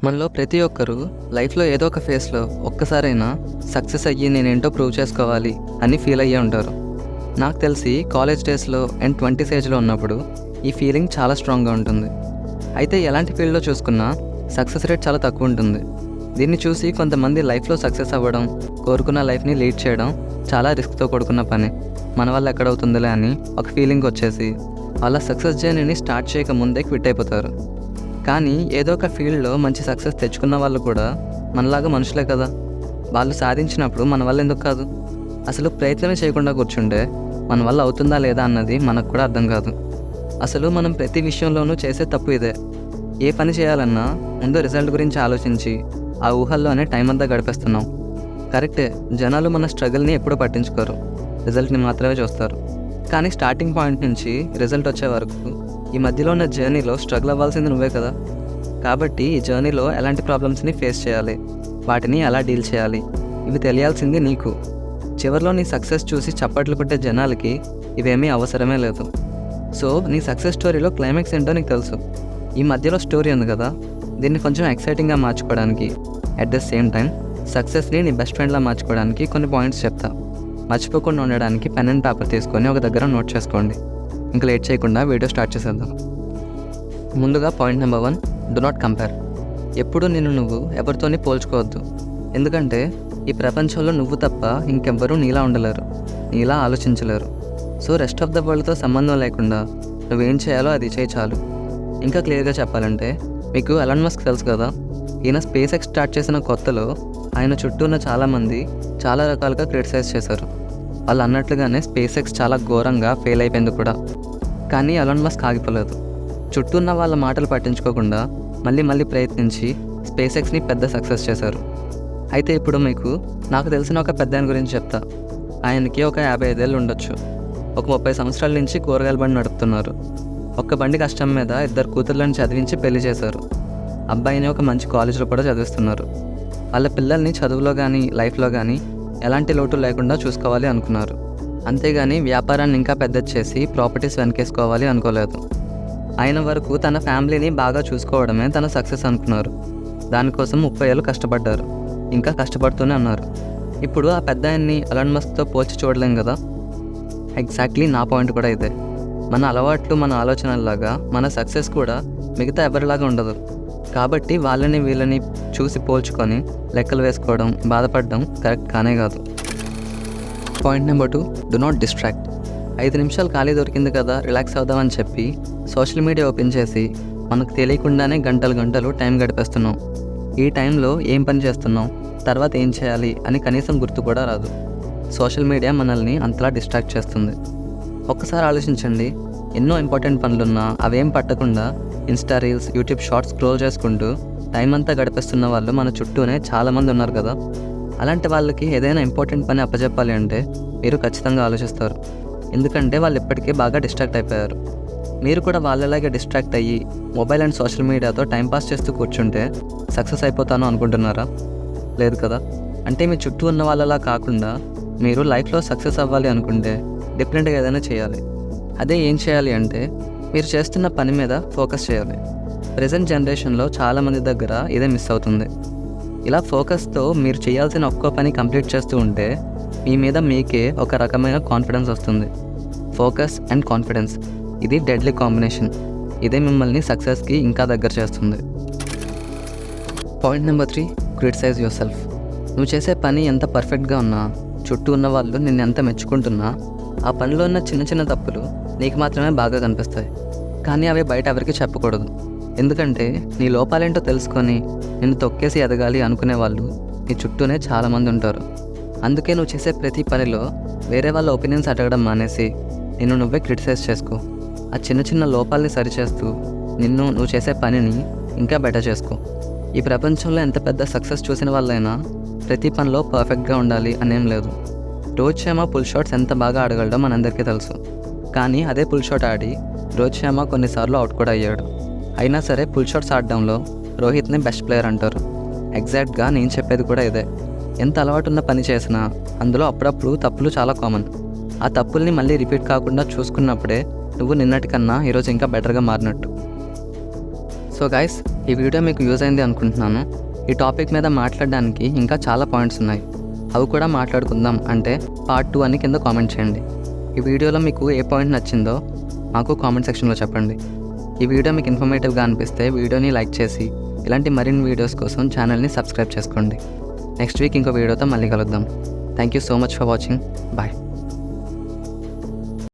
మనలో ప్రతి ఒక్కరూ లైఫ్లో ఏదో ఒక ఫేస్లో ఒక్కసారైనా సక్సెస్ అయ్యి నేనేంటో ప్రూవ్ చేసుకోవాలి అని ఫీల్ అయ్యే ఉంటారు. నాకు తెలిసి కాలేజ్ డేస్లో అండ్ 20s ఏజ్లో ఉన్నప్పుడు ఈ ఫీలింగ్ చాలా స్ట్రాంగ్గా ఉంటుంది. అయితే ఎలాంటి ఫీల్డ్లో చూసుకున్నా సక్సెస్ రేట్ చాలా తక్కువ ఉంటుంది. దీన్ని చూసి కొంతమంది లైఫ్లో సక్సెస్ అవ్వడం, కోరుకున్న లైఫ్ని లీడ్ చేయడం చాలా రిస్క్తో కూడుకున్న పని, మన వల్ల ఎక్కడవుతుందిలే అని ఒక ఫీలింగ్ వచ్చేసి వాళ్ళ సక్సెస్ జర్నీని స్టార్ట్ చేయక ముందే క్విట్ అయిపోతారు. కానీ ఏదో ఒక ఫీల్డ్లో మంచి సక్సెస్ తెచ్చుకున్న వాళ్ళు కూడా మనలాగా మనుషులే కదా. వాళ్ళు సాధించినప్పుడు మన వల్ల ఎందుకు కాదు? అసలు ప్రయత్నమే చేయకుండా కూర్చుంటే మన వల్ల అవుతుందా లేదా అన్నది మనకు కూడా అర్థం కాదు. అసలు మనం ప్రతి విషయంలోనూ చేసే తప్పు ఇదే. ఏ పని చేయాలన్నా ముందు రిజల్ట్ గురించి ఆలోచించి ఆ ఊహల్లోనే టైం అంతా గడిపేస్తున్నాం. కరెక్టే, జనాలు మన స్ట్రగుల్ని ఎప్పుడూ పట్టించుకోరు, రిజల్ట్ని మాత్రమే చూస్తారు. కానీ స్టార్టింగ్ పాయింట్ నుంచి రిజల్ట్ వచ్చే వరకు ఈ మధ్యలో ఉన్న జర్నీలో స్ట్రగుల్ అవ్వాల్సింది నువ్వే కదా. కాబట్టి ఈ జర్నీలో ఎలాంటి ప్రాబ్లమ్స్ని ఫేస్ చేయాలి, వాటిని ఎలా డీల్ చేయాలి, ఇవి తెలియాల్సింది నీకు. చివరిలో నీ సక్సెస్ చూసి చప్పట్లు కొట్టే జనాలకి ఇవేమీ అవసరమే లేదు. సో నీ సక్సెస్ స్టోరీలో క్లైమాక్స్ ఏంటో నీకు తెలుసు. ఈ మధ్యలో స్టోరీ ఉంది కదా, దీన్ని కొంచెం ఎక్సైటింగ్గా మార్చుకోవడానికి, అట్ ద సేమ్ టైం సక్సెస్ని నీ బెస్ట్ ఫ్రెండ్లా మార్చుకోవడానికి కొన్ని పాయింట్స్ చెప్తా. మర్చిపోకుండా ఉండడానికి పెన్ అండ్ పేపర్ తీసుకొని ఒక దగ్గర నోట్ చేసుకోండి. ఇంకా లేట్ చేయకుండా వీడియో స్టార్ట్ చేసేద్దాం. ముందుగా point number 1, do not compare. ఎప్పుడు నిన్ను నువ్వు ఎవరితోని పోల్చుకోవద్దు. ఎందుకంటే ఈ ప్రపంచంలో నువ్వు తప్ప ఇంకెవ్వరూ నీలా ఉండలేరు, నీలా ఆలోచించలేరు. సో రెస్ట్ ఆఫ్ ద వరల్డ్తో సంబంధం లేకుండా నువ్వేం చేయాలో అది చేయి చాలు. ఇంకా క్లియర్గా చెప్పాలంటే, మీకు ఎలాన్ మస్క్ తెలుసు కదా. ఈయన స్పేస్ ఎక్స్ స్టార్ట్ చేసిన కొత్తలో ఆయన చుట్టూ ఉన్న చాలామంది చాలా రకాలుగా క్రిటిసైజ్ చేశారు. వాళ్ళు అన్నట్లుగానే స్పేస్ ఎక్స్ చాలా ఘోరంగా ఫెయిల్ అయిపోయింది కూడా. కానీ ఎలాన్ మస్క్ ఆగిపోలేదు. చుట్టూ ఉన్న వాళ్ళ మాటలు పట్టించుకోకుండా మళ్ళీ ప్రయత్నించి స్పేస్ ఎక్స్ని పెద్ద సక్సెస్ చేశారు. అయితే ఇప్పుడు మీకు నాకు తెలిసిన ఒక పెద్ద ఆయన గురించి చెప్తా. ఆయనకి ఒక 55 ఏళ్ళు ఉండొచ్చు. ఒక 30 సంవత్సరాల నుంచి కూరగాయల బండి నడుపుతున్నారు. ఒక్క బండి కష్టం మీద 2 కూతుర్లను చదివించి పెళ్లి చేశారు. అబ్బాయిని ఒక మంచి కాలేజీలో కూడా చదివిస్తున్నారు. వాళ్ళ పిల్లల్ని చదువులో కానీ లైఫ్లో కానీ ఎలాంటి లోటు లేకుండా చూసుకోవాలి అనుకున్నారు. అంతేగాని వ్యాపారాన్ని ఇంకా పెద్ద చేసి ప్రాపర్టీస్ వెనకేసుకోవాలి అనుకోలేదు. ఆయన వరకు తన ఫ్యామిలీని బాగా చూసుకోవడమే తన సక్సెస్ అనుకున్నారు. దానికోసం 30 ఏళ్ళు కష్టపడ్డారు, ఇంకా కష్టపడుతూనే ఉన్నారు. ఇప్పుడు ఆ పెద్ద ఆయన్ని ఎలాన్ మస్క్తో పోల్చి చూడలేం కదా. ఎగ్జాక్ట్లీ నా పాయింట్ కూడా ఇదే. మన అలవాట్లు, మన ఆలోచనల్లాగా మన సక్సెస్ కూడా మిగతా ఎవరిలాగా ఉండదు. కాబట్టి వాళ్ళని వీళ్ళని చూసి పోల్చుకొని లెక్కలు వేసుకోవడం, బాధపడడం కరెక్ట్ కానే కాదు. Point number 2, do not distract. 5 నిమిషాలు ఖాళీ దొరికింది కదా, రిలాక్స్ అవుదామని చెప్పి సోషల్ మీడియా ఓపెన్ చేసి మనకు తెలియకుండానే గంటలు టైం గడిపేస్తున్నాం. ఈ టైంలో ఏం పని చేస్తున్నాం, తర్వాత ఏం చేయాలి అని కనీసం గుర్తు కూడా రాదు. సోషల్ మీడియా మనల్ని అంతలా డిస్ట్రాక్ట్ చేస్తుంది. ఒక్కసారి ఆలోచించండి, ఎన్నో ఇంపార్టెంట్ పనులున్నా అవేం పట్టకుండా insta reels, YouTube shorts scroll చేసుకుంటూ టైం అంతా గడిపేస్తున్న వాళ్ళు మన చుట్టూనే చాలామంది ఉన్నారు కదా. అలాంటి వాళ్ళకి ఏదైనా ఇంపార్టెంట్ పని అప్పచెప్పాలి అంటే మీరు ఖచ్చితంగా ఆలోచిస్తారు. ఎందుకంటే వాళ్ళు ఇప్పటికే బాగా డిస్ట్రాక్ట్ అయిపోయారు. మీరు కూడా వాళ్ళలాగే డిస్ట్రాక్ట్ అయ్యి మొబైల్ అండ్ సోషల్ మీడియాతో టైంపాస్ చేస్తూ కూర్చుంటే సక్సెస్ అయిపోతాను అనుకుంటున్నారా? లేదు కదా. అంటే మీ చుట్టూ ఉన్న వాళ్ళలా కాకుండా మీరు లైఫ్లో సక్సెస్ అవ్వాలి అనుకుంటే డిఫరెంట్గా ఏదైనా చేయాలి. అదే ఏం చేయాలి అంటే, మీరు చేస్తున్న పని మీద ఫోకస్ చేయాలి. ప్రజెంట్ జనరేషన్లో చాలామంది దగ్గర ఇదే మిస్ అవుతుంది. ఇలా ఫోకస్తో మీరు చేయాల్సిన ఒక్కో పని కంప్లీట్ చేస్తూ ఉంటే మీ మీద మీకే ఒక రకమైన కాన్ఫిడెన్స్ వస్తుంది. ఫోకస్ అండ్ కాన్ఫిడెన్స్, ఇది డెడ్లీ కాంబినేషన్. ఇదే మిమ్మల్ని సక్సెస్కి ఇంకా దగ్గర చేస్తుంది. Point number 3, criticise yourself. నువ్వు చేసే పని ఎంత పర్ఫెక్ట్గా ఉన్నా, చుట్టూ ఉన్న వాళ్ళు నిన్ను ఎంత మెచ్చుకుంటున్నా, ఆ పనిలో ఉన్న చిన్న తప్పులు నీకు మాత్రమే బాగా కనిపిస్తాయి. కానీ అవి బయట ఎవరికి చెప్పకూడదు. ఎందుకంటే నీ లోపాలేంటో తెలుసుకొని నిన్ను తొక్కేసి ఎదగాలి అనుకునే వాళ్ళు నీ చుట్టూనే చాలామంది ఉంటారు. అందుకే నువ్వు చేసే ప్రతి పనిలో వేరే వాళ్ళ ఒపీనియన్స్ అడగడం మానేసి నిన్ను నువ్వే క్రిటిసైజ్ చేసుకో. ఆ చిన్న లోపాలని సరిచేస్తూ నువ్వు చేసే పనిని ఇంకా బెటర్ చేసుకో. ఈ ప్రపంచంలో ఎంత పెద్ద సక్సెస్ చూసిన వాళ్ళైనా ప్రతి పనిలో పర్ఫెక్ట్గా ఉండాలి అనేం లేదు. రోహిత్ శర్మ పుల్ షాట్స్ ఎంత బాగా ఆడగలడో మనందరికీ తెలుసు. కానీ అదే పుల్ షాట్ ఆడి రోహిత్ శర్మ కొన్నిసార్లు అవుట్ కూడా అయ్యాడు. అయినా సరే పుల్ షాట్స్ ఆడడంలో రోహిత్ని బెస్ట్ ప్లేయర్ అంటారు. ఎగ్జాక్ట్గా నేను చెప్పేది కూడా ఇదే. ఎంత అలవాటున్న పని చేసినా అందులో అప్పుడప్పుడు తప్పులు చాలా కామన్. ఆ తప్పుల్ని మళ్ళీ రిపీట్ కాకుండా చూసుకున్నప్పుడే నువ్వు నిన్నటికన్నా ఈరోజు ఇంకా బెటర్గా మారినట్టు. సో గైస్, ఈ వీడియో మీకు యూజ్ అయింది అనుకుంటున్నాను. ఈ టాపిక్ మీద మాట్లాడడానికి ఇంకా చాలా పాయింట్స్ ఉన్నాయి. అవి కూడా మాట్లాడుకుందాం అంటే పార్ట్ 2 అని కింద కామెంట్ చేయండి. ఈ వీడియోలో మీకు ఏ పాయింట్ నచ్చిందో మాకు కామెంట్ సెక్షన్లో చెప్పండి. ఈ వీడియో మీకు ఇన్ఫర్మేటివ్గా అనిపిస్తే వీడియోని లైక్ చేసి ఇలాంటి మరిన్ని వీడియోస్ కోసం ఛానల్ని సబ్స్క్రైబ్ చేసుకోండి. నెక్స్ట్ వీక్ ఇంకో వీడియోతో మళ్ళీ కలుద్దాం. Thank you so much for watching. Bye.